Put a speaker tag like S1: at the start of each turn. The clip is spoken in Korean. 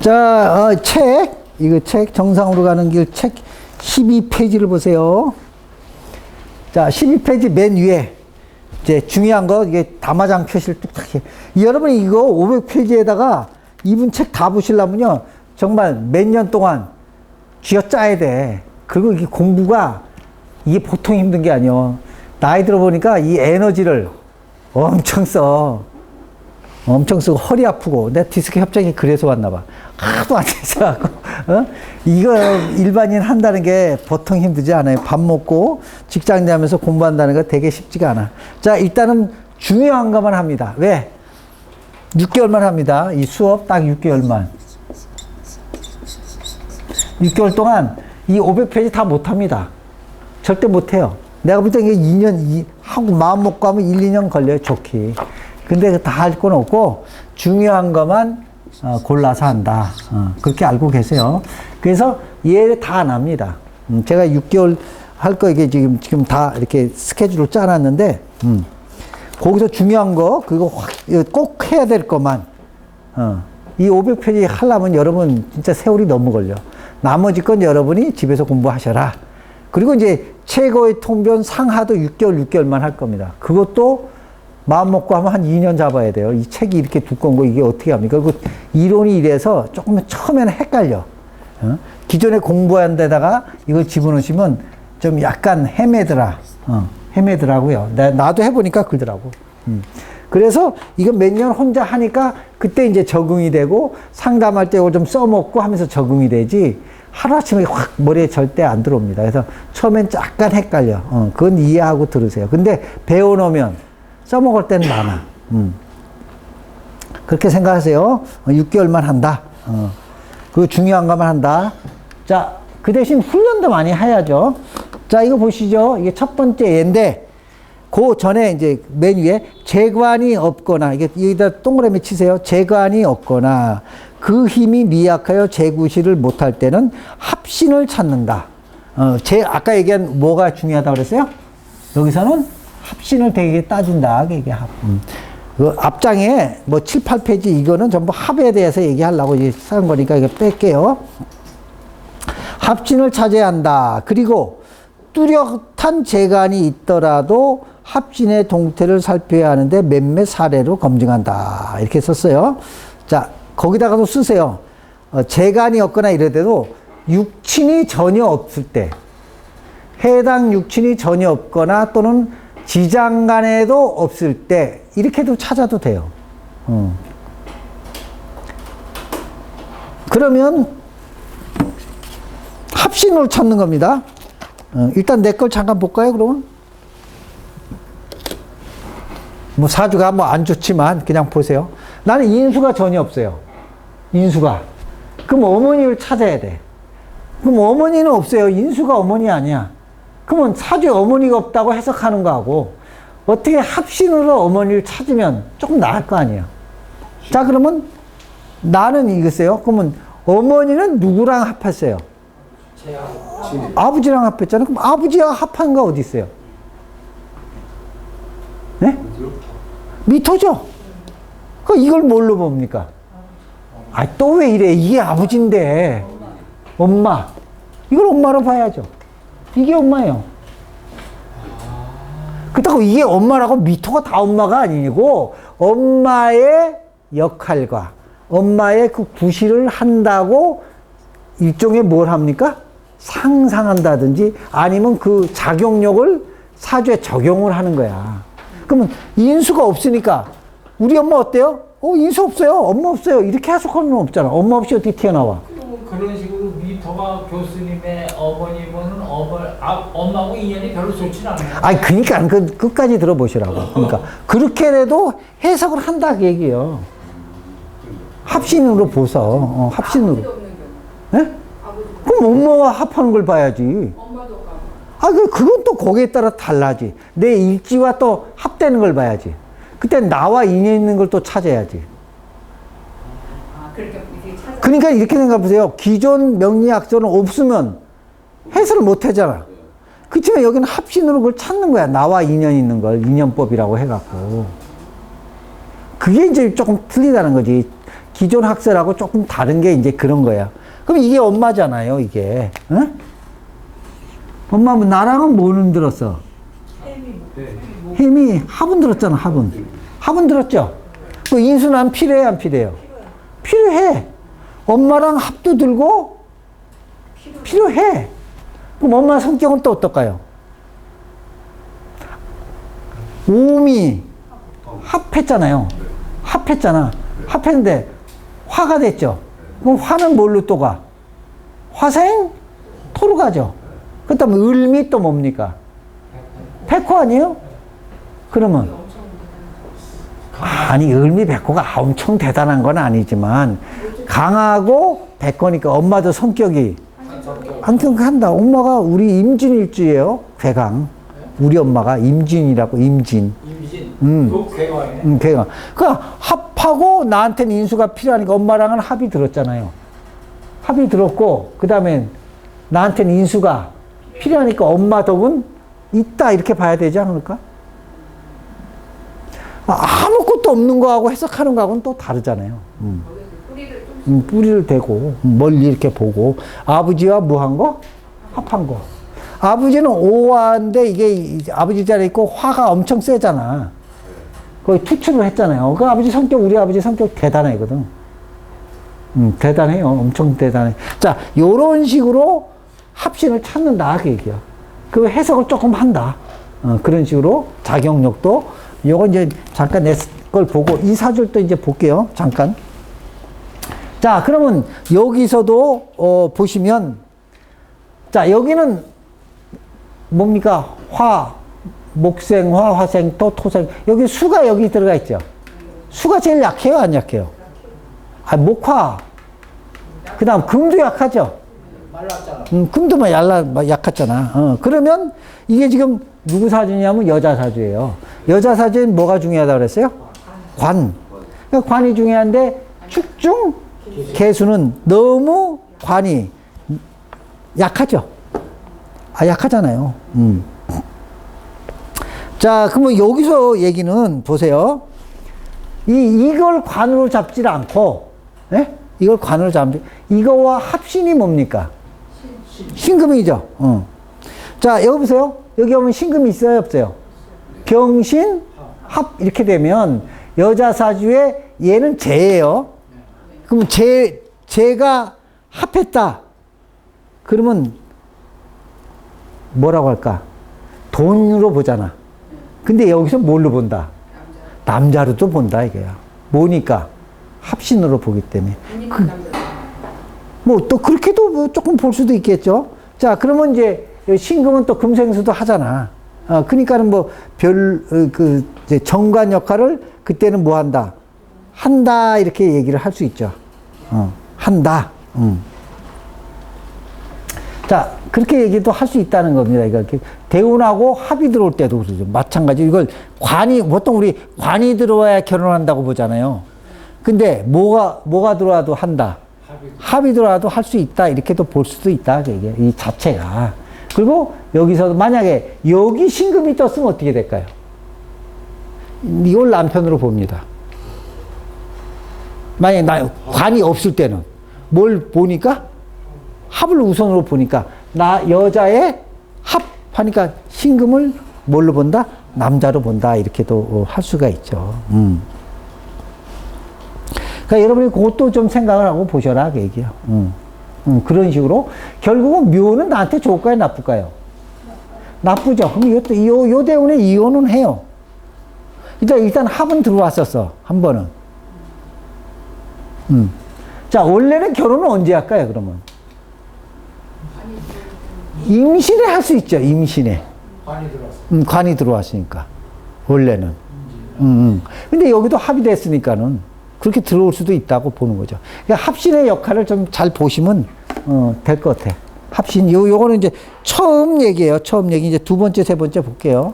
S1: 자, 이거 책, 정상으로 가는 길 책 12페이지를 보세요. 자, 12페이지 맨 위에, 이제 중요한 거, 이게 담화장 표시를 뚝딱 해. 여러분이 이거 500페이지에다가 이분 책 다 보시려면요, 정말 몇 년 동안 쥐어짜야 돼. 그리고 이게 공부가, 이게 보통 힘든 게 아니요. 나이 들어보니까 이 에너지를 엄청 써. 엄청 쓰고 허리 아프고 내 디스크 협착이 그래서 왔나 봐. 하도 안 돼서 이거 일반인 한다는 게 보통 힘들지 않아요. 밥 먹고 직장 다니면서 공부한다는 거 되게 쉽지가 않아. 자, 일단은 중요한 것만 합니다. 왜? 6개월만 합니다. 이 수업 딱 6개월만. 6개월 동안 이 500페이지 다 못합니다. 절대 못해요. 내가 볼 때 이게 2년 하고 마음 먹고 하면 1, 2년 걸려요. 좋게. 근데 다 할 건 없고 중요한 것만 골라서 한다. 그렇게 알고 계세요. 그래서 얘 다 안 합니다. 제가 6개월 할 거 이게 지금 다 이렇게 스케줄을 짜놨는데 거기서 중요한 거 그거 꼭 해야 될 것만 이 500페이지 하려면 여러분 진짜 세월이 너무 걸려. 나머지 건 여러분이 집에서 공부하셔라. 그리고 이제 최고의 통변 상하도 6개월만 할 겁니다. 그것도 마음 먹고 하면 한 2년 잡아야 돼요. 이 책이 이렇게 두꺼운 거 이게 어떻게 합니까? 그 이론이 이래서 조금 처음에는 헷갈려. 기존에 공부한 데다가 이걸 집어넣으시면 좀 약간 헤매더라고요. 나도 해보니까 그러더라고. 그래서 이거 몇 년 혼자 하니까 그때 이제 적응이 되고 상담할 때 이거 좀 써먹고 하면서 적응이 되지 하루아침에 확 머리에 절대 안 들어옵니다. 그래서 처음엔 약간 헷갈려. 그건 이해하고 들으세요. 근데 배워놓으면 써먹을 때는 많아. 그렇게 생각하세요. 6개월만 한다. 그 중요한 것만 한다. 자, 그 대신 훈련도 많이 해야죠. 자, 이거 보시죠. 이게 첫 번째 예인데, 그 전에 이제 맨 위에 재관이 없거나, 이게 여기다 동그라미 치세요. 재관이 없거나, 그 힘이 미약하여 재구시를 못할 때는 합신을 찾는다. 아까 얘기한 뭐가 중요하다고 그랬어요? 여기서는 합신을 되게 따진다. 이게 그 앞장에 뭐 7, 8페이지 이거는 전부 합에 대해서 얘기하려고 쓴 거니까 이거 뺄게요. 합신을 찾아야 한다. 그리고 뚜렷한 재간이 있더라도 합신의 동태를 살펴야 하는데 몇몇 사례로 검증한다. 이렇게 썼어요. 자, 거기다가도 쓰세요. 재간이 없거나 이래도 육친이 전혀 없을 때, 해당 육친이 전혀 없거나 또는 지장간에도 없을 때 이렇게도 찾아도 돼요. 그러면 합신으로 찾는 겁니다. 일단 내 걸 잠깐 볼까요, 그러면? 뭐 사주가 뭐 안 좋지만 그냥 보세요. 나는 인수가 전혀 없어요. 인수가. 그럼 어머니를 찾아야 돼. 그럼 어머니는 없어요. 인수가 어머니 아니야. 그러면 사주에 어머니가 없다고 해석하는 거하고 어떻게 합신으로 어머니를 찾으면 조금 나을 거 아니에요. 자, 그러면 나는 이거세요. 그러면 어머니는 누구랑 합했어요? 아버지랑 합했잖아요. 그럼 아버지와 합한 거 어디 있어요? 네? 미토죠. 그 이걸 뭘로 봅니까? 아, 또 왜 이래? 이게 아버지인데. 엄마. 이걸 엄마로 봐야죠. 이게 엄마예요. 그렇다고 이게 엄마라고 미토가 다 엄마가 아니고 엄마의 역할과 엄마의 그 구실을 한다고 일종의 뭘 합니까? 상상한다든지 아니면 그 작용력을 사주에 적용을 하는 거야. 그러면 인수가 없으니까 우리 엄마 어때요? 인수 없어요. 엄마 없어요. 이렇게 해석하면 없잖아. 엄마 없이 어떻게 튀어나와?
S2: 그런 식으로 미토가 교수님의 어머님은 엄마하고 인연이 별로 좋진 않아요.
S1: 아니, 그러니까 그 끝까지 들어보시라고. 그러니까 그렇게 해도 해석을 한다 그 얘기예요. 합신으로 보서 합신으로. 네? 그럼 엄마와 합하는 걸 봐야지. 그건 또 거기에 따라 달라지. 내 일지와 또 합되는 걸 봐야지. 그때 나와 인연 있는 걸 또 찾아야지. 그러니까 이렇게 생각해 보세요. 기존 명리학설은 없으면 해설을 못 하잖아. 그렇지만 여기는 합신으로 그걸 찾는 거야. 나와 인연 있는 걸 인연법이라고 해갖고. 그게 이제 조금 틀리다는 거지. 기존 학설하고 조금 다른 게 이제 그런 거야. 그럼 이게 엄마잖아요, 이게. 응? 엄마면 나랑은 뭐는 들었어? 햄이 합은 들었잖아, 합은. 합은 들었죠? 그 인수는 필요해, 안 필요해요? 필요해. 엄마랑 합도 들고 필요해. 그럼 엄마 성격은 또 어떨까요? 오음이 합했잖아요. 합했잖아. 합했는데 화가 됐죠. 그럼 화는 뭘로 또 가? 화생? 토로 가죠. 그 다음에 을미 또 뭡니까? 백호 아니에요? 그러면 아니 을미 백호가 엄청 대단한 건 아니지만 강하고 백호니까 엄마도 성격이 한다. 엄마가 우리 임진일주예요. 괴강. 우리 엄마가 임진이라고 임진.
S2: 괴강이네.
S1: 괴강. 그러니까 합하고 나한테는 인수가 필요하니까 엄마랑은 합이 들었잖아요. 합이 들었고 그 다음에 나한테는 인수가 필요하니까 엄마 덕은 있다 이렇게 봐야 되지 않을까? 아무것도 없는 거하고 해석하는 거하고는 또 다르잖아요. 뿌리를 대고 멀리 이렇게 보고 아버지와 무한 거? 합한 거. 아버지는 오화인데 이게 아버지 자리에 있고 화가 엄청 세잖아. 거의 투출을 했잖아요. 그 아버지 성격, 우리 아버지 성격 대단하거든. 대단해요. 엄청 대단해. 자, 요런 식으로 합신을 찾는다. 그 얘기야. 그 해석을 조금 한다. 그런 식으로 자경력도 요거 이제 잠깐 내 걸 보고 이 사줄도 이제 볼게요. 잠깐. 자, 그러면 여기서도 보시면 자, 여기는 뭡니까? 화, 목생화, 화생토, 토생. 여기 수가 여기 들어가 있죠. 수가 제일 약해요, 안 약해요? 목화. 그 다음 금도 약하죠.
S2: 말랐잖아.
S1: 금도 약했잖아. 그러면 이게 지금 누구 사주냐면 여자 사주예요. 여자 사주엔 뭐가 중요하다고 그랬어요? 관. 그러니까 관이 중요한데 축중 개수는 너무 관이 약하죠. 약하잖아요. 자, 그러면 여기서 얘기는 보세요. 이걸 관으로 잡질 않고, 예? 이걸 관으로 잡지. 이거와 합신이 뭡니까? 신금이죠. 자, 여기 보세요. 여기 오면 신금이 있어요, 없어요? 병신, 합, 이렇게 되면 여자 사주에 얘는 재예요. 그러면 재가 합했다. 그러면 뭐라고 할까? 돈으로 보잖아. 근데 여기서 뭘로 본다? 남자로도 본다, 이거야. 뭐니까? 합신으로 보기 때문에. 뭐, 또 그렇게도 뭐 조금 볼 수도 있겠죠. 자, 그러면 이제 신금은 또 금생수도 하잖아. 그러니까는 뭐, 이제 정관 역할을 그때는 뭐 한다? 한다, 이렇게 얘기를 할 수 있죠. 한다. 자, 그렇게 얘기도 할 수 있다는 겁니다. 이렇게 대운하고 합이 들어올 때도 그러죠. 마찬가지. 이걸 보통 우리 관이 들어와야 결혼한다고 보잖아요. 근데 뭐가 들어와도 한다. 합이 들어와도 할 수 있다. 이렇게도 볼 수도 있다. 이게 이 자체가. 그리고 여기서 만약에 여기 신금이 떴으면 어떻게 될까요? 이걸 남편으로 봅니다. 만약에 관이 없을 때는 뭘 보니까? 합을 우선으로 보니까 여자의 합하니까 신금을 뭘로 본다? 남자로 본다. 이렇게도 할 수가 있죠. 그러니까 여러분이 그것도 좀 생각을 하고 보셔라. 그 얘기예요. 그런 식으로 결국은 묘는 나한테 좋을까요? 나쁠까요? 나쁘죠. 그럼 요 대운에 이혼은 해요. 일단 합은 들어왔었어. 한 번은. 자, 원래는 결혼은 언제 할까요? 그러면 임신에 할 수 있죠. 임신에.
S2: 관이 들어왔어.
S1: 관이 들어왔으니까. 원래는. 근데 여기도 합이 됐으니까는 그렇게 들어올 수도 있다고 보는 거죠. 그러니까 합신의 역할을 좀 잘 보시면, 될 것 같아. 합신, 요거는 이제 처음 얘기예요. 처음 얘기. 이제 두 번째, 세 번째 볼게요.